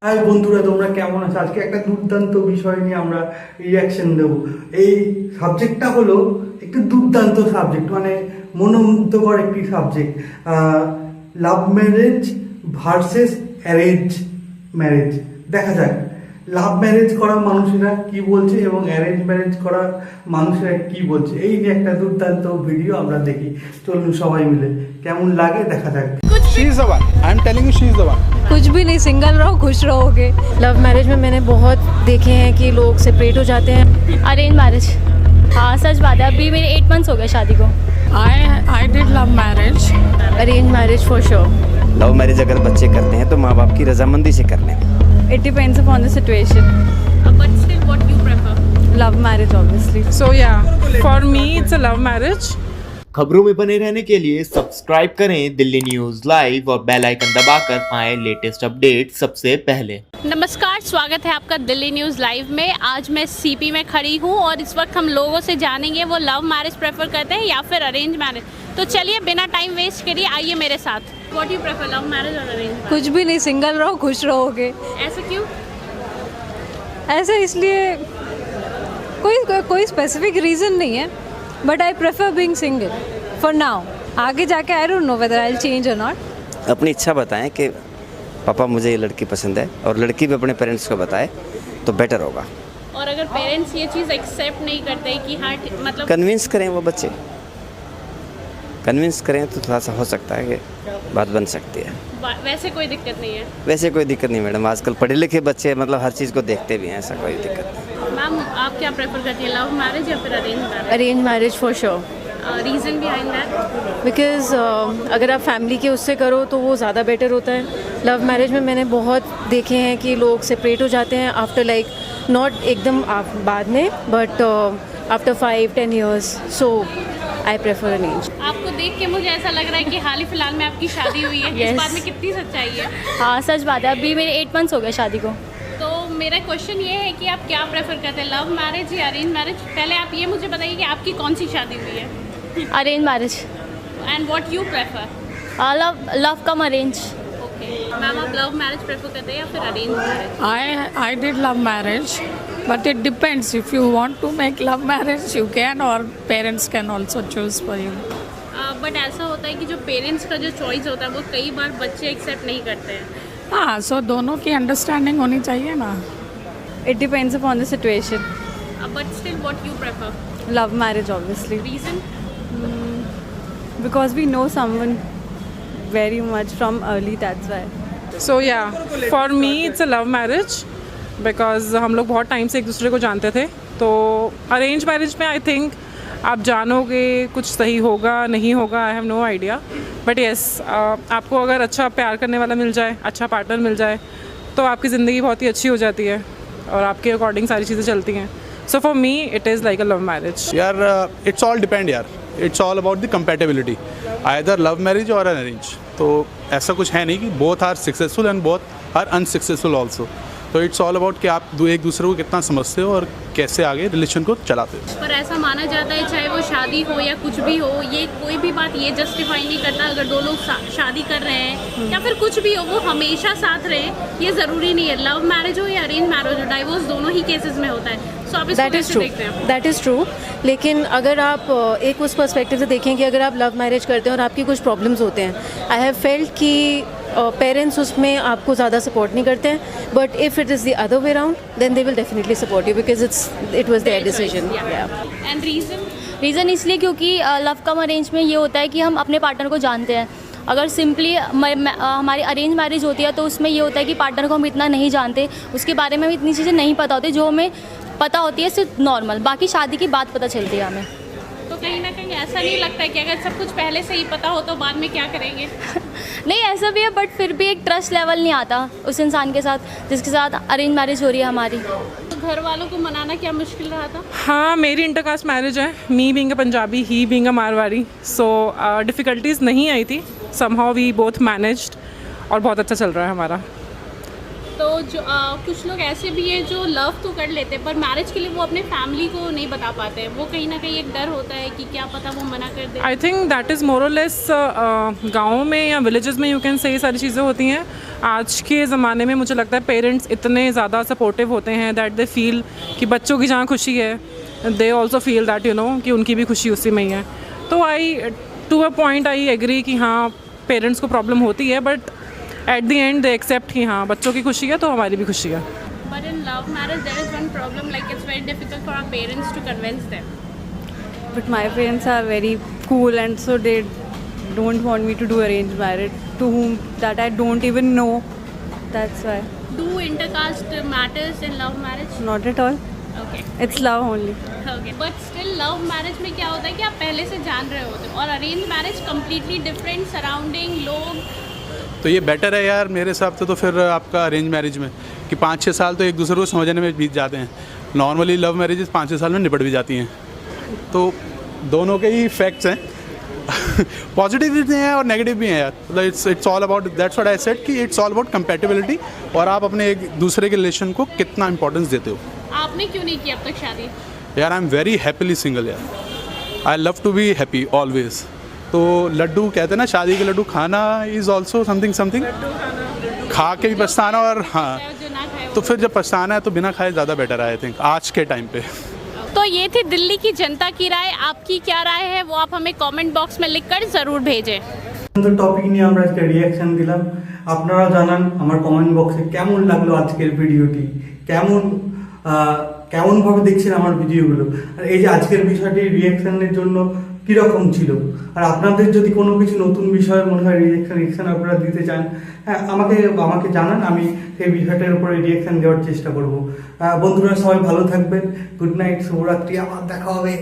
High বন্ধুরা, তোমরা কেমন আছো? আজকে একটা দুর্দান্ত বিষয় নিয়ে আমরা রিয়াকশন দেব। এই সাবজেক্টটা হলো একটু দুর্দান্ত সাবজেক্ট, মানে মনোমুগ্ধকর একটি subject. Love marriage versus arrange marriage. দেখা যাক লাভ ম্যারেজ করা মানুষেরা কি বলছে এবং অ্যারেঞ্জ ম্যারেজ করা মানুষেরা কি বলছে। এই নিয়ে একটা দুর্দান্ত ভিডিও আমরা দেখি। চলুন সবাই মিলে, কেমন লাগে দেখা যাক। She is the one. I am telling you, she is the one. कुछ भी नहीं, सिंगल रहो, खुश रहोगे। लव मैरिज में मैंने बहुत देखे हैं कि लोग सेपरेट हो जाते हैं। अरेंज मैरिज, हाँ सच बात है। अभी मेरे 8 मंथ्स हो गए शादी को। I did love marriage. Arrange marriage for sure. Love marriage अगर बच्चे करते हैं तो माँ बाप की रजामंदी से कर लें। It depends upon the situation. But still what you prefer? Love marriage obviously. So yeah, for me it's a love marriage. खबरों में बने रहने के लिए सब्सक्राइब करें दिल्ली न्यूज लाइव और बेल आइकन दबाकर पाएं लेटेस्ट अपडेट सबसे पहले। नमस्कार, स्वागत है आपका दिल्ली न्यूज़ लाइव में। आज मैं सीपी में खड़ी हूँ और इस वक्त हम लोगों से जानेंगे वो लव मैरिज प्रेफर करते हैं या फिर अरेंज मैरिज। तो चलिए बिना टाइम वेस्ट करिए, आइए मेरे साथ। What you prefer, love marriage और अरेंज मैरिज? कुछ भी नहीं, सिंगल रहो, खुश रहोगे। ऐसा क्यों? ऐसा इसलिए कोई स्पेसिफिक रीज़न नहीं है, but I prefer being single for now. आगे जाके I don't know whether I will change और नॉट। अपनी इच्छा बताएं कि पापा मुझे ये लड़की पसंद है, और लड़की भी अपने पेरेंट्स को बताए तो बेटर होगा। और अगर पेरेंट्स ये चीज़ एक्सेप्ट नहीं करते कि हाँ मतलब कन्विंस करें वो बच्चे, कन्विंस करें तो थोड़ा सा हो सकता है कि बात बन सकती है। वैसे कोई दिक्कत नहीं है? वैसे कोई दिक्कत नहीं मैडम, आजकल पढ़े लिखे बच्चे मतलब हर चीज़ को देखते भी हैं, ऐसा कोई दिक्कत नहीं। मैम आप क्या प्रेफर करती हैं, लव मैरिज या फिर arrange marriage? Arrange marriage for sure. Reason behind that? Because अगर आप फैमिली के उससे करो तो वो ज़्यादा बेटर होता है। लव मैरिज में मैंने बहुत देखे हैं कि लोग सेपरेट हो जाते हैं आफ्टर लाइक नॉट एकदम बाद में, but after 5-10 years। So I prefer arrange. आपको देख के मुझे ऐसा लग रहा है कि हाल ही फिलहाल में आपकी शादी हुई है। इस बात में कितनी सच्चाई है? हाँ सच बात है। अभी मेरे 8 मंथ्स हो गए शादी को। तो मेरा क्वेश्चन ये है कि आप क्या प्रेफर करते हैं, लव मैरिज या अरेंज मैरिज? पहले आप ये मुझे बताइए कि आपकी कौन सी शादी हुई है? Arrange marriage. And what you prefer? Love come arrange. Okay ma'am, आप लव मैरिज प्रेफर करते हैं या फिर arrange marriage? I did love marriage, but it depends. If you want to make love marriage, you can, or parents can also choose for you. But ऐसा होता है कि जो पेरेंट्स का जो चॉइस होता है वो कई बार बच्चे एक्सेप्ट नहीं करते हैं। हाँ, so दोनों की अंडरस्टैंडिंग होनी चाहिए ना। It depends upon the situation. But still what you prefer? Love marriage obviously, reason? because we know someone very much from early, that's why. So yeah, for me it's a love marriage because हम लोग बहुत time से एक दूसरे को जानते थे। तो अरेंज मैरिज में आई थिंक आप जानोगे कुछ सही होगा नहीं होगा, I have no idea. But yes, आपको अगर अच्छा प्यार करने वाला मिल जाए, अच्छा पार्टनर मिल जाए, तो आपकी ज़िंदगी बहुत ही अच्छी हो जाती है और आपके अकॉर्डिंग सारी चीज़ें चलती हैं। So for me it is like a love marriage. यार इट्स ऑल डिपेंड यार, it's all about the compatibility, either love marriage और एन अरेंज। तो ऐसा कुछ है नहीं कि both are successful and both are unsuccessful also. तो इट्स ऑल अबाउट कि आप एक दूसरे को कितना समझते हो और कैसे आगे रिलेशन को चलाते हो। पर ऐसा माना जाता है चाहे वो शादी हो या कुछ भी हो, ये कोई भी बात ये जस्टिफाई नहीं करता अगर दो लोग शादी कर रहे हैं या फिर कुछ भी हो वो हमेशा साथ रहे, ये ज़रूरी नहीं है। लव मैरिज हो या अरेंज मैरिज हो, डाइवोर्स दोनों ही केसेस में होता है। सो आप इसको कैसे देखते हैं? That is true. लेकिन अगर आप एक उस पर्सपेक्टिव से देखें कि अगर आप लव मैरिज करते हैं और आपकी कुछ प्रॉब्लम्स होते हैं, आई हैव फेल्ट कि पेरेंट्स उसमें आपको ज़्यादा सपोर्ट नहीं करते हैं, but if it is the other way around then they will definitely support you because it was their decision. And reason इसलिए क्योंकि लव कम अरेंज में ये होता है कि हम अपने पार्टनर को जानते हैं। अगर सिंपली हमारी अरेंज मैरिज होती है तो उसमें ये होता है कि पार्टनर को हम इतना नहीं जानते, उसके बारे में भी इतनी चीज़ें नहीं पता होती जो हमें पता होती है सिर्फ नॉर्मल, बाकी शादी की बात पता चलती है हमें। तो कहीं ना कहीं ऐसा नहीं लगता है कि अगर सब कुछ पहले से ही पता हो तो बाद में क्या करेंगे? नहीं ऐसा भी है, बट फिर भी एक ट्रस्ट लेवल नहीं आता उस इंसान के साथ जिसके साथ अरेंज मैरिज हो रही है हमारी। तो घर वालों को मनाना क्या मुश्किल रहा था? हाँ, मेरी इंटरकास्ट मैरिज है, me being a Punjabi, he being a Marwari. So difficulties नहीं आई थी, समहाउ वी बोथ मैनेज्ड और बहुत अच्छा चल रहा है हमारा। तो जो कुछ लोग ऐसे भी हैं जो लव तो कर लेते हैं पर मैरिज के लिए वो अपने फैमिली को नहीं बता पाते हैं, वो कहीं ना कहीं एक डर होता है कि क्या पता वो मना कर दे। I think that is more और लेस गाँव में या विलेजेस में यू कैन से ये सारी चीज़ें होती हैं। आज के ज़माने में मुझे लगता है पेरेंट्स इतने ज़्यादा सपोर्टिव होते हैं दैट दे फील कि बच्चों की जहाँ खुशी है they also feel that you know कि उनकी भी खुशी उसी में ही है। तो I to a point I agree कि हाँ पेरेंट्स को प्रॉब्लम होती है but at the end they accept कि हाँ बच्चों की खुशी है तो हमारी भी खुशी है। But in love marriage there is one problem, like it's very difficult for our parents to convince them. But my parents are very cool and so they don't want me to do arranged marriage to whom that I don't even know. That's why. Do intercaste matters in love marriage? Not at all. Okay. It's love only. Okay. But still love marriage में क्या होता है कि आप पहले से जान रहे होते हो और arranged marriage completely different surrounding लोग। तो ये बेटर है यार मेरे हिसाब से तो फिर आपका अरेंज मैरिज में कि 5-6 साल तो एक दूसरे को समझने में बीत जाते हैं। नॉर्मली लव मैरिजेस 5-6 साल में निपट भी जाती हैं। तो दोनों के ही फैक्ट्स हैं पॉजिटिव भी हैं और नेगेटिव भी हैं यार। मतलब it's all about that's what I said कि इट्स ऑल अबाउट कंपैटिबिलिटी और आप अपने एक दूसरे के रिलेशन को कितना इंपॉर्टेंस देते हो। आपने क्यों नहीं की अब तक शादी? यार I am very happily single यार। I love to be happy always. तो लड्डू कहते हैं ना शादी के लड्डू खाना इज़ ऑल्सो समथिंग खा के भी पछताना और हाँ जो ना खाए तो फिर जब पछताना है तो बिना खाए ज़्यादा बेटर है आई थिंक आज के टाइम पे। तो ये थी दिल्ली की जनता की राय। आपकी क्या राय है वो आप हमें कमेंट बॉक्स में लिखकर ज़रूर भेजें। তো টপিক নিয়ে আমরা আজকে রিয়াকশন দিলাম। আপনারা জানান আমার কমেন্ট বক্সে কেমন লাগলো আজকের ভিডিওটি, কেমনভাবে দেখছেন আমার ভিডিওগুলো, আর এই যে আজকের বিষয়টি রিয়াকশনের জন্য কীরকম ছিল। আর আপনাদের যদি কোনো কিছু নতুন বিষয় মনে হয় রিয়াকশন আপনারা দিতে চান, হ্যাঁ আমাকে জানান, আমি সেই বিষয়টার উপরে রিয়াকশন দেওয়ার চেষ্টা করব। বন্ধুরা সবাই ভালো থাকবেন, গুড নাইট, শুভরাত্রি, আবার দেখা হবে।